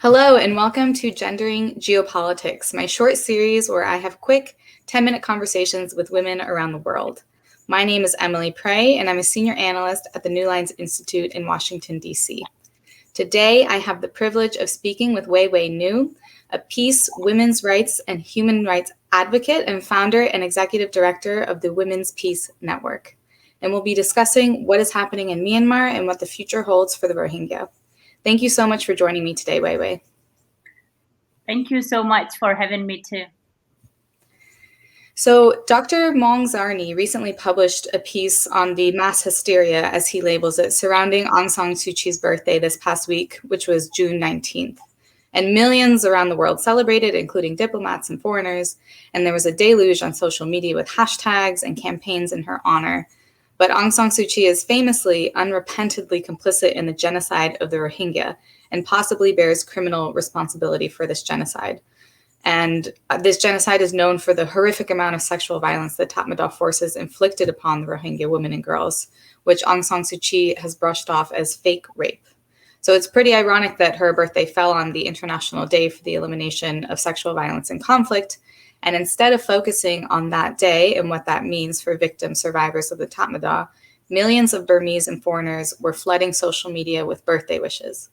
Hello and welcome to Gendering Geopolitics, my short series where I have quick 10-minute conversations with women around the world. My name is Emily Prey and I'm a senior analyst at the New Lines Institute in Washington, D.C. Today, I have the privilege of speaking with Wai Wai Nu, a peace, women's rights, and human rights advocate and founder and executive director of the Women's Peace Network. And we'll be discussing what is happening in Myanmar and what the future holds for the Rohingya. Thank you so much for joining me today, Wai Wai. Thank you so much for having me too. So Dr. Maung Zarni recently published a piece on the mass hysteria, as he labels it, surrounding Aung San Suu Kyi's birthday this past week, which was June 19th. And millions around the world celebrated, including diplomats and foreigners, and there was a deluge on social media with hashtags and campaigns in her honor. But Aung San Suu Kyi is famously, unrepentantly complicit in the genocide of the Rohingya and possibly bears criminal responsibility for this genocide. And this genocide is known for the horrific amount of sexual violence that Tatmadaw forces inflicted upon the Rohingya women and girls, which Aung San Suu Kyi has brushed off as fake rape. So it's pretty ironic that her birthday fell on the International Day for the Elimination of Sexual Violence and Conflict. And instead of focusing on that day and what that means for victim survivors of the Tatmadaw, millions of Burmese and foreigners were flooding social media with birthday wishes.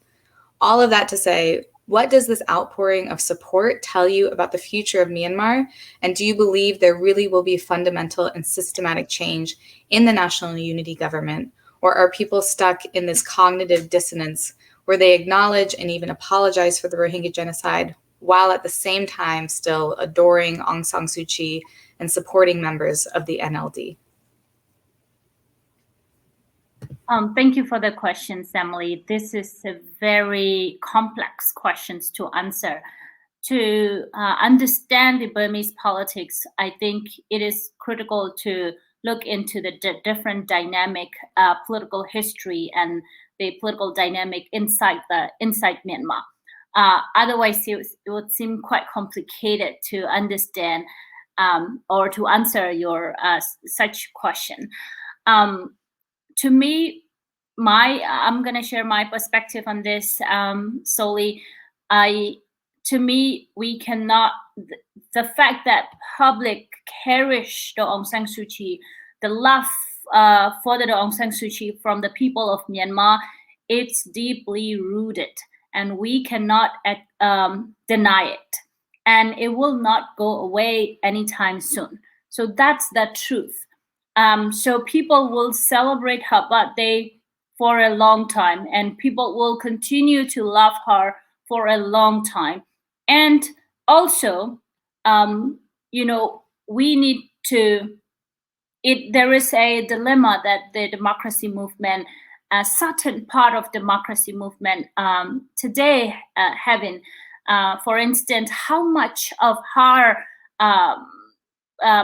All of that to say, what does this outpouring of support tell you about the future of Myanmar? And do you believe there really will be fundamental and systematic change in the national unity government? Or are people stuck in this cognitive dissonance where they acknowledge and even apologize for the Rohingya genocide, while at the same time still adoring Aung San Suu Kyi and supporting members of the NLD? Thank you for the questions, Emily. This is a very complex questions to answer. To understand the Burmese politics, I think it is critical to look into the different dynamic political history and the political dynamic inside Myanmar. Otherwise, it would seem quite complicated to understand or to answer your such question. To me, I'm going to share my perspective on this solely. To me, we cannot, the fact that public cherish the Aung San Suu Kyi, the love for the Aung San Suu Kyi from the people of Myanmar, it's deeply rooted and we cannot deny it. And it will not go away anytime soon. So that's the truth. So people will celebrate her birthday for a long time, and people will continue to love her for a long time. And also, we need to. There is a dilemma that the democracy movement, a certain part of democracy movement today having. For instance, how much of her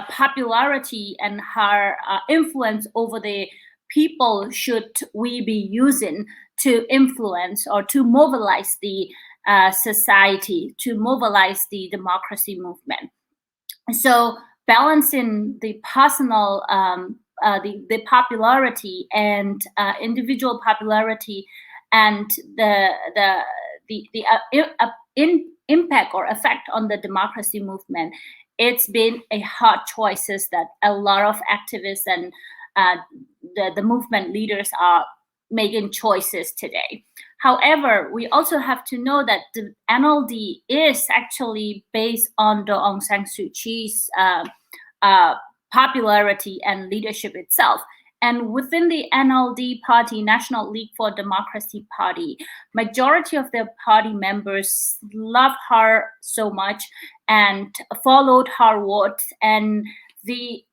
popularity and her influence over the people should we be using to influence or to mobilize the society, to mobilize the democracy movement. So balancing the personal, the popularity and individual popularity and the impact or effect on the democracy movement, it's been a hard choices that a lot of activists and the movement leaders are making choices today. However, we also have to know that the NLD is actually based on the Aung San Suu Kyi's popularity and leadership itself. And within the NLD party, National League for Democracy Party, majority of the party members love her so much and followed her words. And the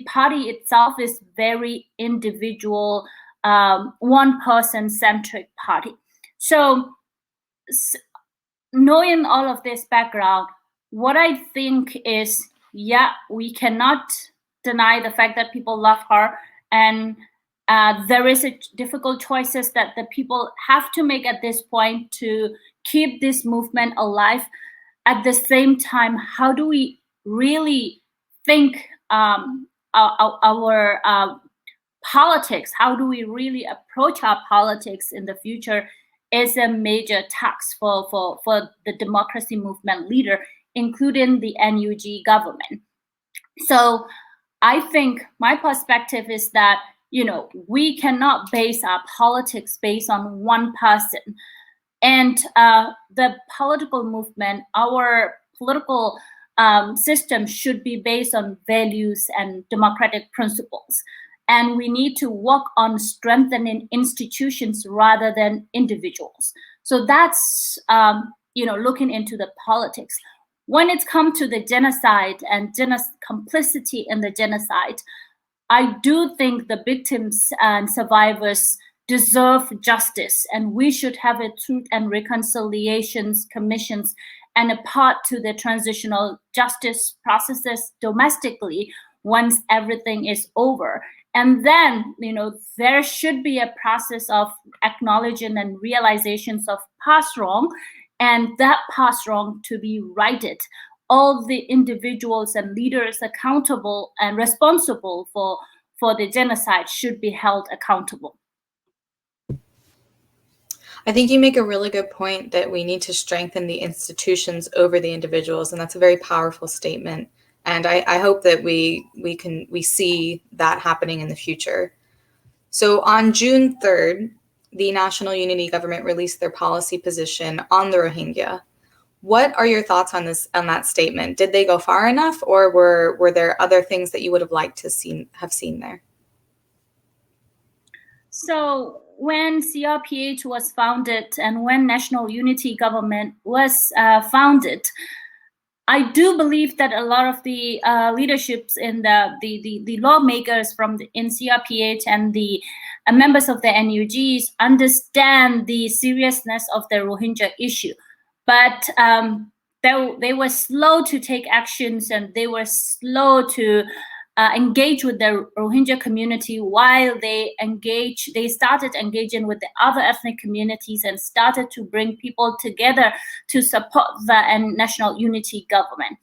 party itself is very individual, one-person centric party. So knowing all of this background, what I think is, we cannot deny the fact that people love her, and there is a difficult choices that the people have to make at this point to keep this movement alive. At the same time, how do we really think our politics? How do we really approach our politics in the future is a major task for the democracy movement leader, including the NUG government. So I think my perspective is that, we cannot base our politics based on one person. And the political movement, our political system should be based on values and democratic principles. And we need to work on strengthening institutions rather than individuals. So that's, looking into the politics. When it comes to the genocide and complicity in the genocide, I do think the victims and survivors deserve justice, and we should have a truth and reconciliations commissions and a part to the transitional justice processes domestically once everything is over. And then, there should be a process of acknowledging and realizations of past wrong, and that past wrong to be righted. All the individuals and leaders accountable and responsible for the genocide should be held accountable. I think you make a really good point that we need to strengthen the institutions over the individuals, and that's a very powerful statement. And I hope that we see that happening in the future. So on June 3rd, the National Unity Government released their policy position on the Rohingya. What are your thoughts on that statement? Did they go far enough, or were there other things that you would have liked to have seen there? So when CRPH was founded and when National Unity Government was founded, I do believe that a lot of the leaderships in the lawmakers in CRPH and the members of the NUGs understand the seriousness of the Rohingya issue, but they were slow to take actions, and they were slow to engage with the Rohingya community. While they started engaging with the other ethnic communities and started to bring people together to support the National Unity Government.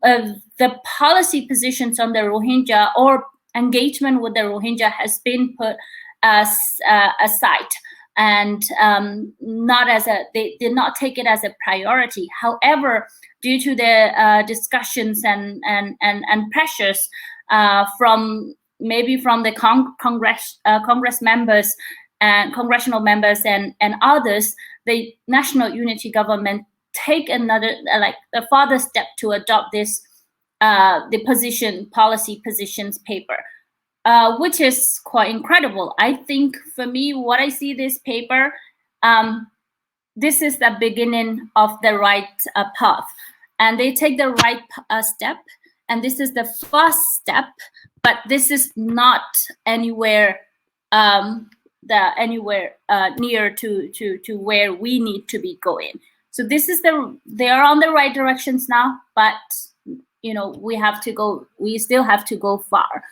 The policy positions on the Rohingya or engagement with the Rohingya has been put aside, and they did not take it as a priority. However, due to the discussions and pressures from the Congress members and congressional members and others, the National Unity Government take a further step to adopt this the policy positions paper, which is quite incredible. I think for me, what I see this paper, this is the beginning of the right path, and they take the right step, and this is the first step, but this is not anywhere near to where we need to be going. So they are on the right directions now, but we still have to go far.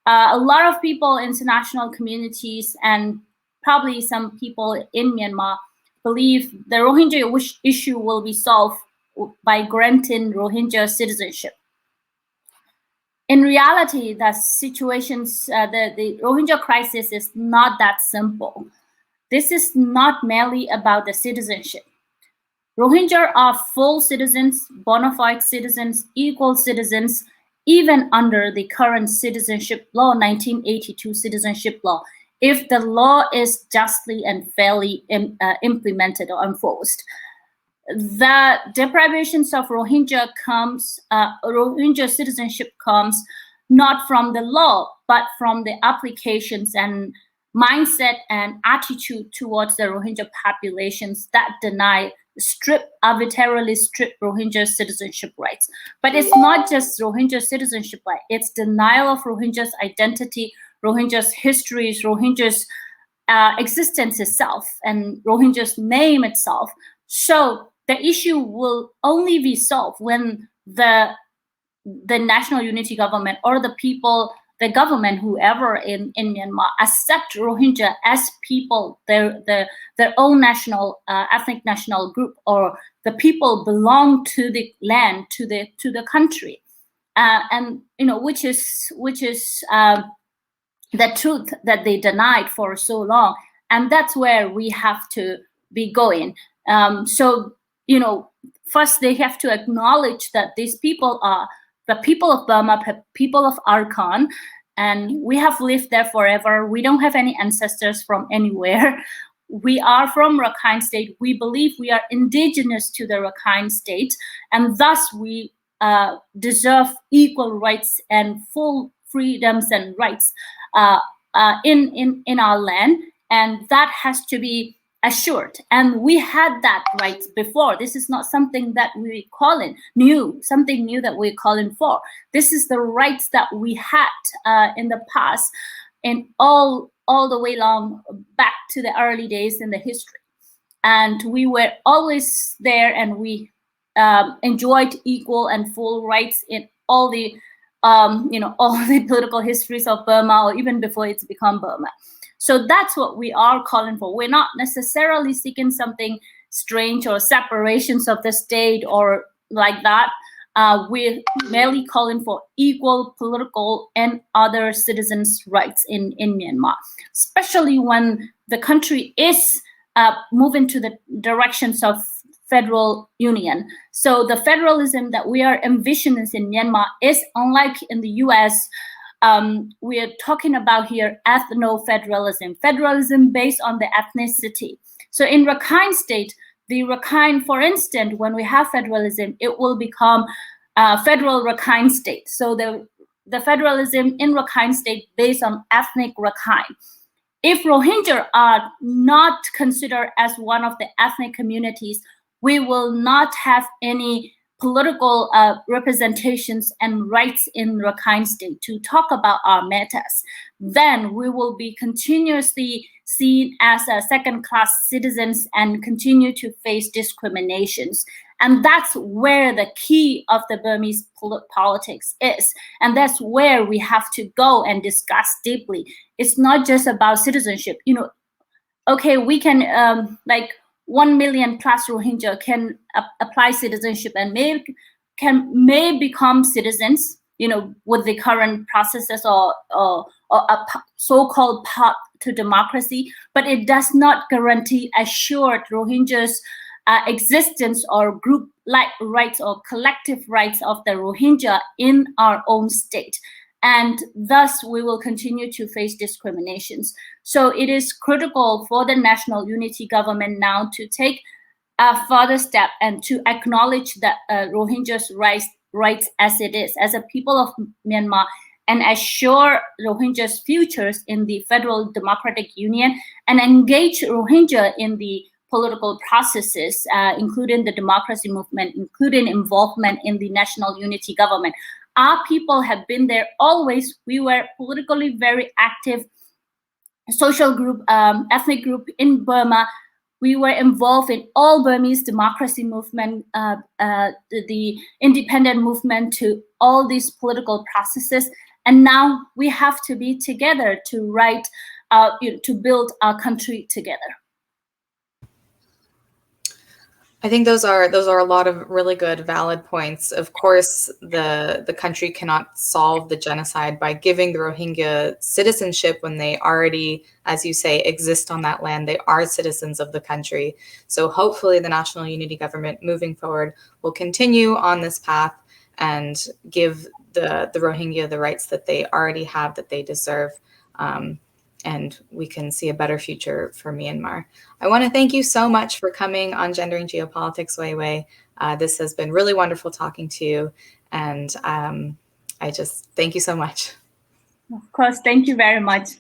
A lot of people, international communities, and probably some people in Myanmar believe the Rohingya issue will be solved by granting Rohingya citizenship. In reality, the Rohingya crisis is not that simple. This is not merely about the citizenship. Rohingya are full citizens, bona fide citizens, equal citizens, even under the current citizenship law, 1982 citizenship law, if the law is justly and fairly implemented or enforced. The deprivations of Rohingya citizenship comes not from the law, but from the applications and mindset and attitude towards the Rohingya populations that arbitrarily strip Rohingya citizenship rights. But it's not just Rohingya citizenship right, it's denial of Rohingya's identity, Rohingya's histories, Rohingya's existence itself, and Rohingya's name itself. So the issue will only be solved when the National Unity Government or the people, the government, whoever in Myanmar, accept Rohingya as people, their own national ethnic national group, or the people belong to the land, to the country, and which is the truth that they denied for so long. And that's where we have to be going. So, first they have to acknowledge that these people are the people of Burma, people of Arakan, and we have lived there forever. We don't have any ancestors from anywhere. We are from Rakhine State. We believe we are indigenous to the Rakhine State, and thus we deserve equal rights and full freedoms and rights in our land, and that has to be assured. And we had that right before. This is not something that we call in something new that we're calling for. This is the rights that we had in the past, and all the way long back to the early days in the history. And we were always there, and we enjoyed equal and full rights in all the all the political histories of Burma, or even before it's become Burma. So that's what we are calling for. We're not necessarily seeking something strange or separations of the state or like that. We're merely calling for equal political and other citizens' rights in Myanmar, especially when the country is moving to the directions of federal union. So the federalism that we are envisioning in Myanmar is unlike in the US. We are talking about here ethno-federalism, federalism based on the ethnicity. So in Rakhine State, the Rakhine, for instance, when we have federalism, it will become federal Rakhine State. So the federalism in Rakhine State based on ethnic Rakhine. If Rohingya are not considered as one of the ethnic communities, we will not have any political representations and rights in Rakhine State to talk about our matters. Then we will be continuously seen as second-class citizens and continue to face discriminations. And that's where the key of the Burmese politics is. And that's where we have to go and discuss deeply. It's not just about citizenship. Okay, we can 1 million plus Rohingya can apply citizenship and may become citizens, with the current processes or a so-called path to democracy, but it does not guarantee assured Rohingyas' existence or group-like rights or collective rights of the Rohingya in our own state. And thus we will continue to face discriminations. So it is critical for the national unity government now to take a further step and to acknowledge that Rohingyas' rights as it is, as a people of Myanmar, and assure Rohingyas' futures in the Federal Democratic Union, and engage Rohingya in the political processes, including the democracy movement, including involvement in the national unity government. Our people have been there always. We were politically very active social group, ethnic group in Burma. We were involved in all Burmese democracy movement, the independent movement, to all these political processes. And now we have to be together to to build our country together. I think those are a lot of really good, valid points. Of course, the country cannot solve the genocide by giving the Rohingya citizenship when they already, as you say, exist on that land. They are citizens of the country. So hopefully the National Unity Government moving forward will continue on this path and give the Rohingya the rights that they already have, that they deserve. And we can see a better future for Myanmar. I want to thank you so much for coming on Gendering Geopolitics, Wai Wai. This has been really wonderful talking to you, and I just thank you so much. Of course, thank you very much.